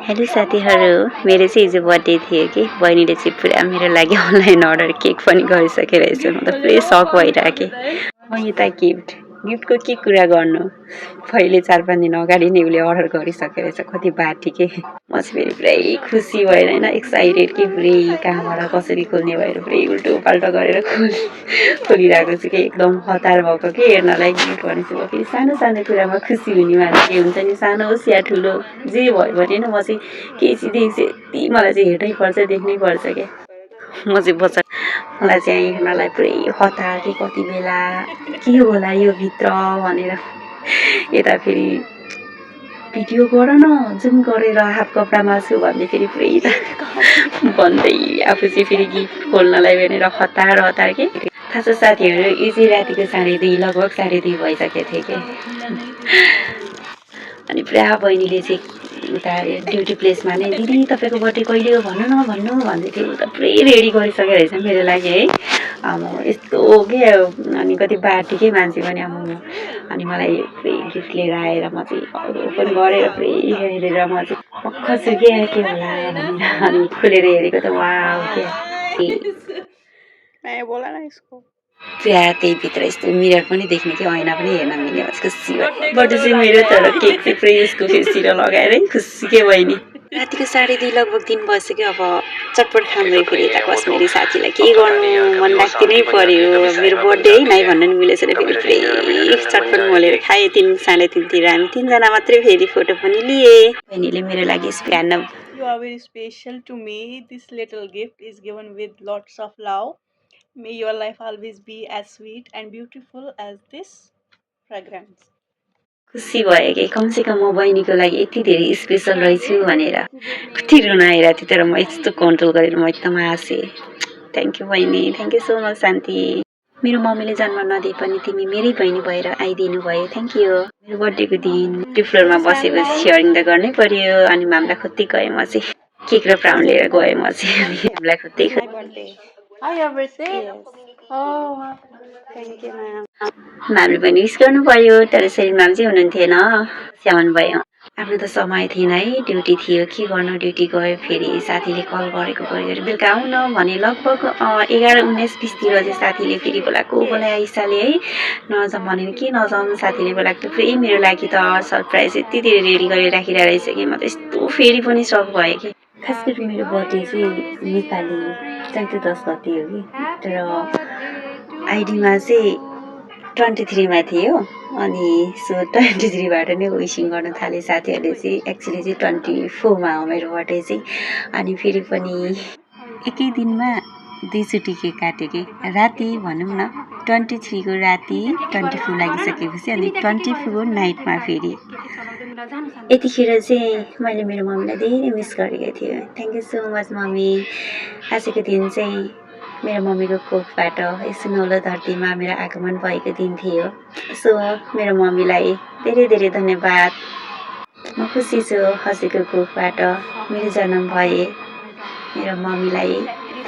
Hello साथीहरू, मेरो चाहिँ हिजो बर्थडे थियो कि बहिनीले चाहिँ पुरा मेरो लागि अनलाइन अर्डर केक पनि गरिसकेको रहेछ। म त पुरै सक भइरहेको थिएँ। यता गिफ्टको के कुरा गर्नु, पहिले 4-5 दिन अगाडि नै उसले अर्डर गरिसकेको रहेछ। कति बाटी के म चाहिँ फेरि पुरै खुसी भएर होइन एक्साइटेड कि पुरै कहाँबाट कसरी खोल्ने भएर पुरै उल्टो पाल्टो गरेर खोलिरहेको छु कि एकदम हतार भएको कि हेर्नलाई। गिफ्ट भनेपछि म फेरि सानो सानो कुरामा खुसी हुने मान्छे हुन्छ नि, सानो होस् या ठुलो जे भयो भने म चाहिँ केही चिज यति मलाई चाहिँ हेर्नै पर्छ, देख्नै पर्छ क्या। म चाहिँ बच्चा मलाई चाहिँ हेर्नलाई पुरै हतार कि कति बेला के होला यो भित्र भनेर। यता फेरि भिडियो गर न, जुम गरेर हाफ कपडामा छु भन्दै फेरि पुरै भन्दै आफू चाहिँ फेरि गिफ्ट खोल्नलाई भनेर हतार के। थाहा छ साथीहरू, यो चाहिँ रातिको 2:30 लगभग 2:30 भइसकेको थियो कि। अनि पुरा बहिनीले चाहिँ उता ड्युटी प्लेसमा नै दिदी तपाईँको बर्थडे कहिले हो भन्नु न भन्दै थियो। उता पुरै रेडी गरिसकेको रहेछ मेरो लागि है। अब यस्तो के अनि कति बाटीकै मान्छे पनि अब अनि मलाई पुरै गिफ्ट लिएर आएर म चाहिँ ओपन गरेर पुरै हेरेर म चाहिँ पक्क छु के होला भनेर। अनि खोलेर हेरेको त वाउ पुरा त्यही भित्र यस्तो मिरर पनि देख्ने कि ऐना पनि हेर्न मिल्ने खुसी भयो। बर्थडे चाहिँ मेरो तर केक चाहिँ पुरै उसको फेसतिर लगाएरै खुसी के बहिनी। रातिको 2:30 लगभग 3 बजिसक्यो। अब चटपट खाँदै फेरि यता कश्मीरी साथीलाई के गर्नु मन लाग्दिनै पर्यो। मेरो बर्थडे है नाइ भन्नु नि मिलेछ र फेरि पुरै चटपट मोलेर खाएँ। 3-3:30 तिर हामी 3 जना मात्रै फेरि फोटो पनि लिए। बहिनीले मेरो लागि span You are very special to me. This little gift is given with lots of love. May your life always be as sweet and beautiful as this fragrance. खुसी भयो कि कमसेकम म बहिनीको लागि यति धेरै स्पेसल रहेछु भनेर। कति रुन आइरहेको थियो तर म यस्तो कन्ट्रोल गरेर म एकदम हाँसेँ। थ्याङ्क यू बहिनी, थ्याङ्क यू सो मच शान्ति। मेरो मम्मीले जन्म नदिए पनि तिमी मेरै बहिनी भएर आइदिनु भयो, थ्याङ्क यू। मेरो बर्थडेको दिन टी फ्लोरमा बसेपछि सेयरिङ त गर्नै पर्यो। अनि मामलाई खोज्दै गएँ म चाहिँ, केक र प्राउन लिएर गएँ म चाहिँ। अनि मामलाई खोज्दै म्यामले पनि विस गर्नुभयो तर सेरी म्याम चाहिँ हुनुहुन्थेन, स्यामन भयो। आफ्नो त समय थिएन है, ड्युटी थियो, के गर्नु ड्युटी गयो। फेरि साथीले कल गरेको बेलुका आउन भने लगभग 11-19-20 तिर चाहिँ साथीले फेरि बोलाएको आइसाले है। नजाउँ भनेर के नजाउँ, साथीले बोलाएको त फेरि मेरो लागि त सरप्राइज यति धेरै रेडी गरेर राखिरहेको रहेछ कि म त यस्तो फेरि पनि सक भयो कि। खास गरी मेरो बर्थडे चाहिँ नेपाली चैते 10 गते हो कि, तर आइडीमा चाहिँ 23 मा थियो। अनि सो 23 बाट नै विसिङ गर्न थाले साथीहरूले चाहिँ। एक्चुली चाहिँ 24 मा हो मेरो बर्थडे चाहिँ। अनि फेरि पनि एकै दिनमा 2 चोटि केक काटेँ कि। राति भनौँ न 23 को राति 24 लागिसकेपछि अनि 24 नाइटमा फेरि यतिखेर चाहिँ मैले मेरो मम्मीलाई धेरै मिस गरेको थिएँ। Thank you so much mummy. आजको दिन चाहिँ मेरो मम्मीको कोखबाट यस नौलो धरतीमा मेरो आगमन भएको दिन थियो। सो मेरो मम्मीलाई धेरै धेरै धन्यवाद। म खुसी छु हजुरको कोखबाट मेरो जन्म भए। मेरो मम्मीलाई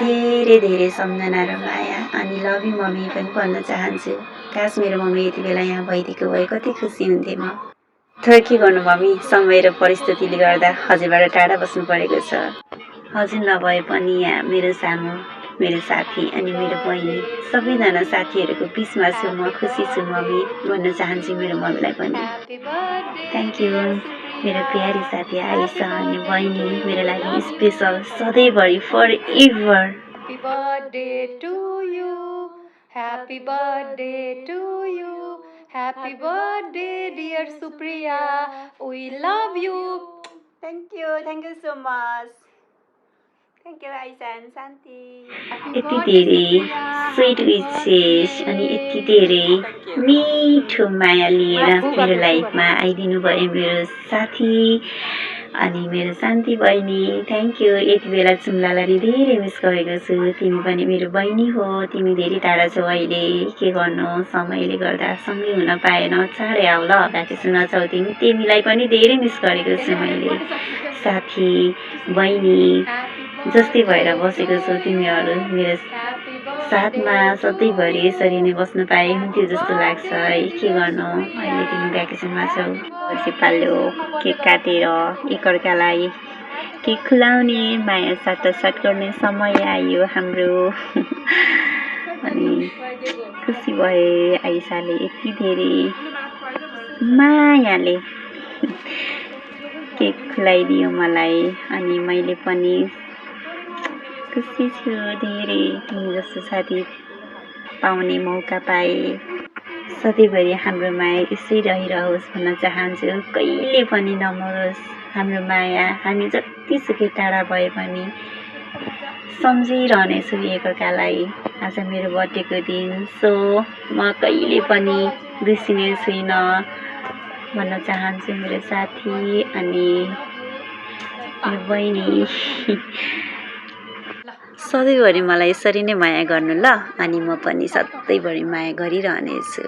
धेरै धेरै सम्झना र माया अनि लभ यु मम्मी पनि भन्न चाहन्छु। काश मेरो मम्मी यति बेला यहाँ भइदिएको भए कति खुसी हुन्थेँ म। तर के गर्नु मम्मी, समय र परिस्थितिले गर्दा हजुरबाट टाढा बस्नु परेको छ। हजुर नभए पनि यहाँ मेरो सामु मेरो साथी अनि मेरो बहिनी सबैजना साथीहरूको बिचमा छु म। खुसी छु मम्मी भन्न चाहन्छु मेरो मम्मीलाई पनि। थ्याङ्क यू मेरो प्यारी साथी आइसा अनि बहिनी, मेरो लागि स्पेसल सधैँभरि for ever. Happy birthday to you. Happy birthday to you. Happy birthday dear Supriya. We love you. Thank you so much. Thank you Aisha and Santi. यति धेरै स्विट विशेष अनि यति धेरै मिठो माया लिएर मेरो लाइफमा आइदिनु भयो मेरो साथी अनि मेरो शान्ति बहिनी। Thank you. यति बेला चुम्लालाई धेरै मिस गरेको छु। तिमी पनि मेरो बहिनी हो, तिमी धेरै टाढा छौ अहिले, के गर्नु समयले गर्दा सँगै हुन पाएन। चाँडै आऊ ल, भ्याकेसन छौ तिमी, तिमीलाई पनि धेरै मिस गरेको छु मैले। साथी बहिनी जस्तै भएर बसेको छौ तिमीहरू मेरो साथमा सधैँभरि यसरी नै बस्न पाए हुन्थ्यो जस्तो लाग्छ है। के गर्नु अहिले तिमी भ्याकेसनमा छौ। पछि पाल्यो केक काटेर एकअर्कालाई केक खुलाउने माया साटासाट गर्ने समय आयो हाम्रो अनि खुसी भए आइसाले यति धेरै मायाले केक खुलाइदियो मलाई अनि मैले पनि खुसी छु धेरै तिमी जस्तो साथी पाउने मौका पाए सधैँभरि हाम्रो माया यसै रहिरहोस् भन्न चाहन्छु कहिले पनि नमरोस् हाम्रो माया हामी जतिसुकै टाढा भए पनि सम्झिरहनेछु एकअर्कालाई आज मेरो बर्थडेको दिन सो म कहिले पनि बिर्सिने छुइनँ भन्न चाहन्छु मेरो साथी अनि मेरो बहिनी सधैँभरि मलाई यसरी नै माया गर्नु ल अनि म पनि सधैँभरि माया गरिरहनेछु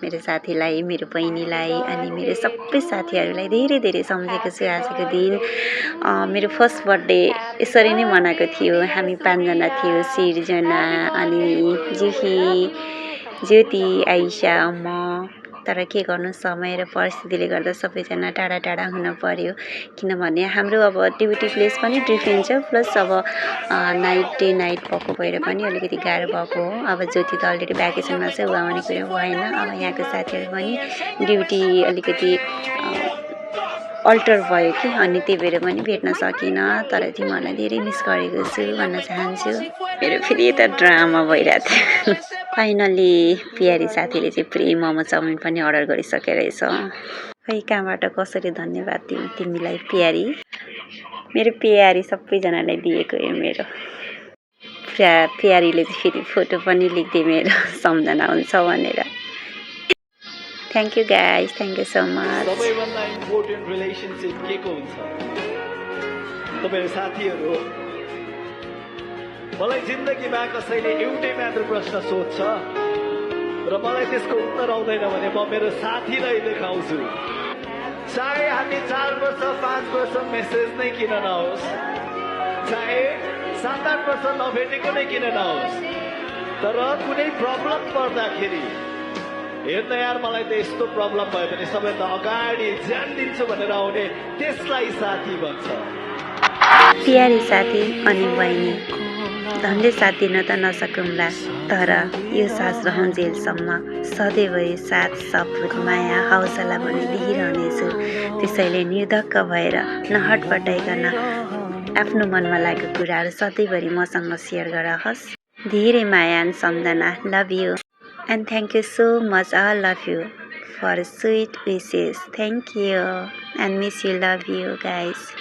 मेरो साथीलाई मेरो बहिनीलाई अनि मेरो सबै साथीहरूलाई धेरै धेरै सम्झेको छु आजको दिन मेरो फर्स्ट बर्थडे यसरी नै मनाएको थियो हामी 5 जना थियो सिर्जना अनि जुही ज्योति आइसा म तर के गर्नु समय र परिस्थितिले गर्दा सबैजना टाढा टाढा हुन पर्यो किनभने हाम्रो अब ड्युटी प्लेस पनि डिफ्रेन्ट छ प्लस अब नाइट डे नाइट भएको भएर पनि अलिकति गाह्रो भएको हो अब ज्योति त अलरेडी भ्याकेसनमा चाहिँ ऊ आउने कुरो भएन अब यहाँको साथीहरू पनि ड्युटी अलिकति अल्टर भयो कि अनि त्यही भएर पनि भेट्न सकिनँ तर तिमीहरूलाई धेरै मिस गरेको छु भन्न चाहन्छु मेरो फेरि यता ड्रामा भइरहेको थियो फाइनली प्यारी साथीले चाहिँ पुरै मोमो चाउमिन पनि अर्डर गरिसकेको रहेछ खै कहाँबाट कसरी धन्यवाद दिउँ तिमीलाई प्यारी मेरो प्यारी सबैजनालाई दिएको यो मेरो प्यारीले चाहिँ फेरि फोटो पनि लेखिदिए मेरो सम्झना हुन्छ भनेर thank you guys thank you so much सबैभन्दा इम्पोर्टेन्ट रिलेसनसिप के को हुन्छ तपाईहरु साथीहरु हो मलाई जिन्दगीमा कसैले एउटै मात्र प्रश्न सोध्छ र मलाई त्यसको उत्तर आउँदैन भने म मेरो साथीलाई देखाउँछु चाहे हामी 4 वर्ष 5 वर्ष मेसेज नै किन नहोस् चाहे 7-8 वर्ष नभेटेको नै किन नहोस् तर कुनै प्रब्लम पर्दाखेरि हेर्न यार मलाई त यस्तो प्रब्लम भयो भने सबैभन्दा अगाडि ज्यान दिन्छु भनेर आउने त्यसलाई साथी भन्छ प्यारी साथी अनि बहिनी धनले साथ दिन त नसकौँला तर यो सास रहन्जेलसम्म सधैँभरि साथ सपोर्ट माया हौसला पनि दिइरहनेछु त्यसैले निर्धक्क भएर नहटपटाइकन आफ्नो मनमा लागेको कुराहरू सधैँभरि मसँग सेयर गरहोस् धेरै माया अनि सम्झना love you and thank you so much all of you for sweet wishes. Thank you and miss you, love you guys.